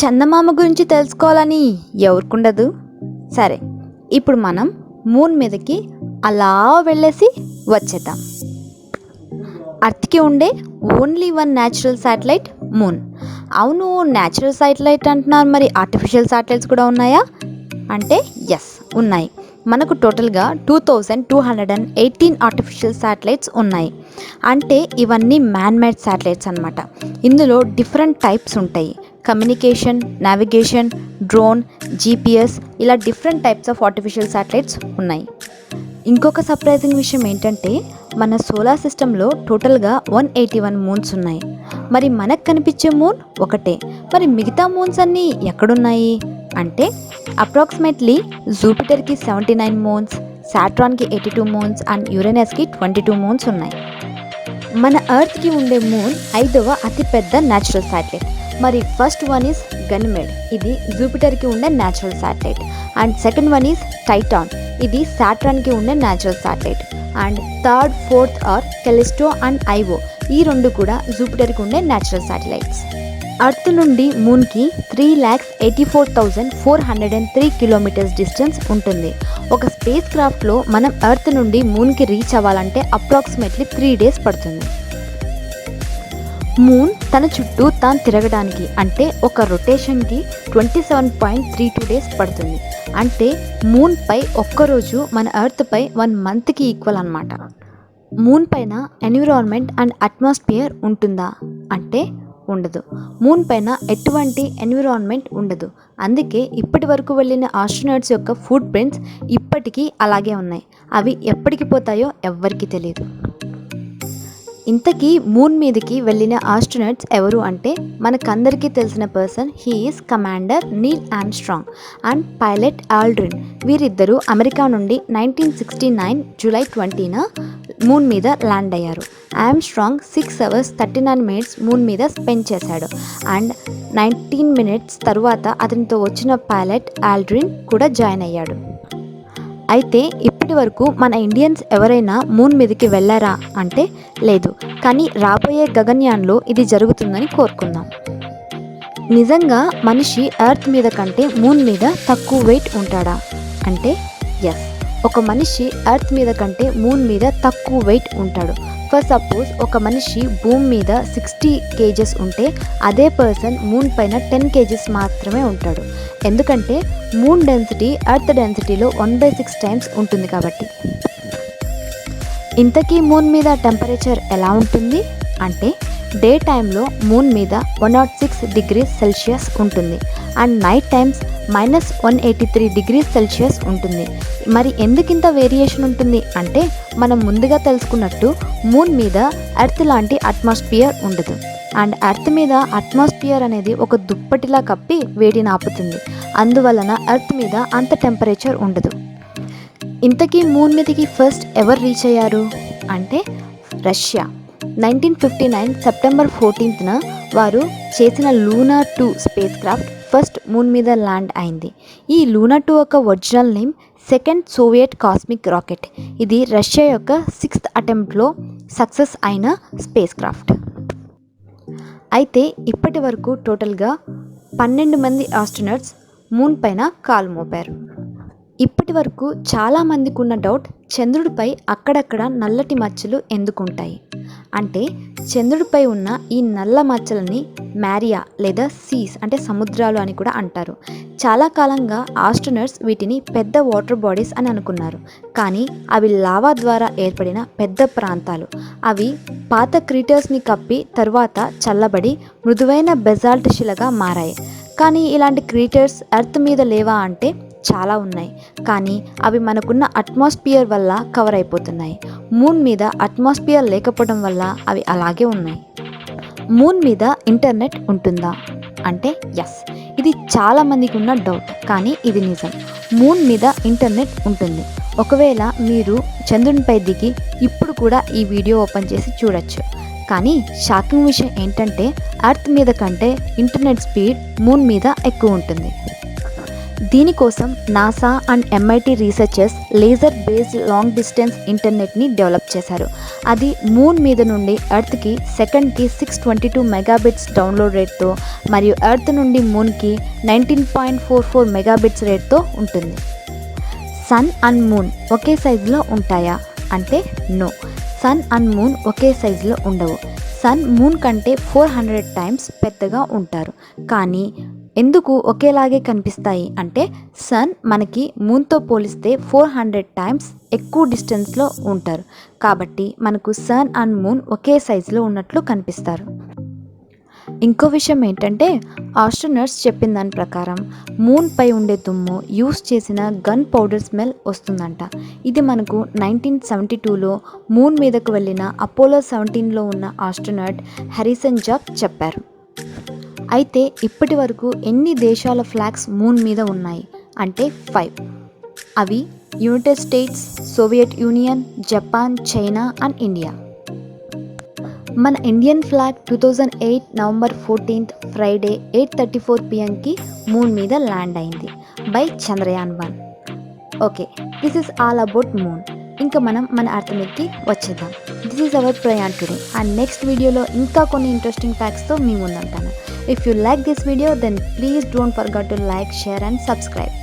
చందమామ గురించి తెలుసుకోవాలని ఎవరికుండదు. సరే, ఇప్పుడు మనం మూన్ మీదకి అలా వెళ్ళేసి వచ్చేద్దాం. అర్త్కి ఉండే only one natural satellite moon. అవును, న్యాచురల్ శాటిలైట్ అంటున్నారు, మరి ఆర్టిఫిషియల్ శాటిలైట్స్ కూడా ఉన్నాయా అంటే ఎస్ ఉన్నాయి. మనకు టోటల్గా 2218 ఆర్టిఫిషియల్ శాటిలైట్స్ ఉన్నాయి. అంటే ఇవన్నీ మ్యాన్మేడ్ శాటిలైట్స్ అన్నమాట. ఇందులో డిఫరెంట్ టైప్స్ ఉంటాయి. కమ్యూనికేషన్, నావిగేషన్, డ్రోన్, జీపీఎస్, ఇలా different types of artificial satellites ఉన్నాయి. ఇంకొక సర్ప్రైజింగ్ విషయం ఏంటంటే మన సోలార్ సిస్టంలో టోటల్గా 181 మూన్స్ ఉన్నాయి. మరి మనకు కనిపించే మూన్ ఒకటే. మరి మిగతా మూన్స్ అన్నీ ఎక్కడున్నాయి అంటే అప్రాక్సిమేట్లీ జూపిటర్కి 79 మూన్స్, సాట్రాన్కి 82 మూన్స్ అండ్ యురేనస్కి 22 మూన్స్ ఉన్నాయి. మన ఎర్త్కి ఉండే మూన్ 5వ అతిపెద్ద న్యాచురల్ శాటిలైట్. మరి ఫస్ట్ వన్ ఈజ్ గన్మేడ్, ఇది జూపిటర్కి ఉండే natural satellite. And second one is Titan, ఇది సాట్రాన్కి ఉండే natural satellite. And third, fourth are Callisto and Io, ఈ రెండు కూడా జూపిటర్కి ఉండే న్యాచురల్ శాటిలైట్స్. అర్త్ నుండి మూన్కి 3,84,403 కిలోమీటర్స్ డిస్టెన్స్ ఉంటుంది. ఒక స్పేస్ క్రాఫ్ట్లో మనం ఎర్త్ నుండి మూన్కి రీచ్ అవ్వాలంటే అప్రాక్సిమేట్లీ 3 days పడుతుంది. మూన్ తన చుట్టూ తాను తిరగడానికి అంటే ఒక రొటేషన్కి 27.32 days పడుతుంది. అంటే మూన్ పై ఒక్కరోజు మన ఎర్త్ పై 1 monthకి ఈక్వల్ అన్నమాట. మూన్ పైన ఎన్విరాన్మెంట్ అండ్ అట్మాస్ఫియర్ ఉంటుందా అంటే ఉండదు. మూన్ పైన ఎటువంటి ఎన్విరాన్మెంట్ ఉండదు. అందుకే ఇప్పటి వరకు వెళ్ళిన ఆస్ట్రోనట్స్ యొక్క ఫుట్ ప్రింట్స్ ఇప్పటికీ అలాగే ఉన్నాయి. అవి ఎప్పటికి పోతాయో ఎవ్వరికీ తెలియదు. ఇంతకీ మూన్ మీదకి వెళ్ళిన ఆస్ట్రోనట్స్ ఎవరు అంటే మనకందరికీ తెలిసిన person. He is commander Neel Armstrong and pilot Aldrin. వీరిద్దరూ అమెరికా నుండి 1969 July 20న మూన్ మీద ల్యాండ్ అయ్యారు. ఆర్మ్స్ట్రాంగ్ 6 hours 39 minutes మూన్ మీద స్పెండ్ చేశాడు. అండ్ 19 minutes తర్వాత అతనితో వచ్చిన పైలట్ ఆల్డ్రిన్ కూడా జాయిన్ అయ్యాడు. అయితే ఇప్పటి వరకు మన ఇండియన్స్ ఎవరైనా మూన్ మీదకి వెళ్ళారా అంటే లేదు. కానీ రాబోయే గగన్యాన్లో ఇది జరుగుతుందని కోరుకుందాం. నిజంగా మనిషి ఎర్త్ మీద కంటే మూన్ మీద తక్కువ వెయిట్ ఉంటాడా అంటే ఎస్, ఒక మనిషి ఎర్త్ మీద కంటే మూన్ మీద తక్కువ వెయిట్ ఉంటాడు. ఫర్ సపోజ్ ఒక మనిషి భూమి మీద 60 kgs ఉంటే అదే పర్సన్ మూన్ పైన 10 kgs మాత్రమే ఉంటాడు. ఎందుకంటే మూన్ డెన్సిటీ ఎర్త్ డెన్సిటీలో 1/6 times ఉంటుంది కాబట్టి. ఇంతకీ మూన్ మీద టెంపరేచర్ ఎలా ఉంటుంది అంటే డే టైంలో మూన్ మీద 106 degrees Celsius ఉంటుంది. And night times -183 degrees Celsius ఉంటుంది. మరి ఎందుకింత వేరియేషన్ ఉంటుంది అంటే మనం ముందుగా తెలుసుకున్నట్టు మూన్ మీద ఎర్త్ లాంటి అట్మాస్ఫియర్ ఉండదు. అండ్ ఎర్త్ మీద అట్మాస్ఫియర్ అనేది ఒక దుప్పటిలా కప్పి వేడిని ఆపుతుంది. అందువలన ఎర్త్ మీద అంత టెంపరేచర్ ఉండదు. ఇంతకీ మూన్ మీదకి ఫస్ట్ ఎవరు రీచ్ అయ్యారు అంటే రష్యా. 1959 September 14న వారు చేసిన Luna 2 space craft first moon మీద ల్యాండ్ అయింది. ఈ లూనా 2 యొక్క original name second Soviet cosmic rocket. ఇది రష్యా యొక్క 6th అటెంప్ట్లో సక్సెస్ అయిన స్పేస్ క్రాఫ్ట్. అయితే ఇప్పటి వరకు టోటల్గా 12 మంది ఆస్ట్రోనట్స్ మూన్ పైన కాలు మోపారు. ఇప్పటి వరకు చాలామందికి ఉన్న డౌట్, చంద్రుడిపై అక్కడక్కడ నల్లటి మచ్చలు ఎందుకుంటాయి అంటే చంద్రుడిపై ఉన్న ఈ నల్ల మచ్చలని మ్యారియా లేదా సీస్ అంటే సముద్రాలు అని కూడా అంటారు. చాలా కాలంగా ఆస్ట్రోనట్స్ వీటిని పెద్ద వాటర్ బాడీస్ అని అనుకున్నారు. కానీ అవి లావా ద్వారా ఏర్పడిన పెద్ద ప్రాంతాలు. అవి పాత క్రీటర్స్ని కప్పి తర్వాత చల్లబడి మృదువైన బెజాల్ట్ శిలగా మారాయి. కానీ ఇలాంటి క్రీటర్స్ ఎర్త్ మీద లేవా అంటే చాలా ఉన్నాయి. కానీ అవి మనకున్న అట్మాస్ఫియర్ వల్ల కవర్ అయిపోతున్నాయి. మూన్ మీద అట్మాస్ఫియర్ లేకపోవడం వల్ల అవి అలాగే ఉన్నాయి. మూన్ మీద ఇంటర్నెట్ ఉంటుందా అంటే ఎస్, ఇది చాలామందికి ఉన్న డౌట్. కానీ ఇది నిజం. మూన్ మీద ఇంటర్నెట్ ఉంటుంది. ఒకవేళ మీరు చంద్రునిపై దిగి ఇప్పుడు కూడా ఈ వీడియో ఓపెన్ చేసి చూడొచ్చు. కానీ షాకింగ్ విషయం ఏంటంటే ఎర్త్ మీద కంటే ఇంటర్నెట్ స్పీడ్ మూన్ మీద ఎక్కువ ఉంటుంది. దీనికోసం NASA and MIT researchers laser based long distance ఇంటర్నెట్ని డెవలప్ చేశారు. అది మూన్ మీద నుండి ఎర్త్కి సెకండ్కి 622 మెగాబిట్స్ డౌన్లోడ్ రేట్తో మరియు ఎర్త్ నుండి మూన్కి 19.44 మెగాబిట్స్ రేట్తో ఉంటుంది. సన్ అండ్ మూన్ ఒకే సైజులో ఉంటాయా అంటే నో, సన్ అండ్ మూన్ ఒకే సైజులో ఉండవు. సన్ మూన్ కంటే 400 టైమ్స్ పెద్దగా ఉంటారు. కానీ ఎందుకు ఒకేలాగే కనిపిస్తాయి అంటే సన్ మనకి మూన్తో పోలిస్తే 400 టైమ్స్ ఎక్కువ డిస్టెన్స్లో ఉంటారు. కాబట్టి మనకు సన్ అండ్ మూన్ ఒకే సైజులో ఉన్నట్లు కనిపిస్తారు. ఇంకో విషయం ఏంటంటే ఆస్ట్రోనట్స్ చెప్పిన దాని ప్రకారం మూన్పై ఉండే దుమ్ము యూస్ చేసిన గన్ పౌడర్ స్మెల్ వస్తుందంట. ఇది మనకు 1972లో మూన్ మీదకు వెళ్ళిన అపోలో 17లో ఉన్న ఆస్ట్రోనట్ హ్యారిసన్ జాబ్ చెప్పారు. అయితే ఇప్పటి వరకు ఎన్ని దేశాల ఫ్లాగ్స్ మూన్ మీద ఉన్నాయి అంటే 5. అవి United States, Soviet Union, Japan, China and India. మన Indian flag 2008 November 14th Friday 8:34 PMకి మూన్ మీద ల్యాండ్ అయింది by Chandrayaan 1. Okay, this is all about moon. ఇంకా మనం మన అర్త్ మీదకి వచ్చేద్దాం. దిస్ ఈజ్ అవర్ ప్రయాణ్ టుడే అండ్ నెక్స్ట్ వీడియోలో ఇంకా కొన్ని ఇంట్రెస్టింగ్ ఫ్యాక్ట్స్తో మీ ముందుంటాను. If you like this video, then please don't forget to like, share and subscribe.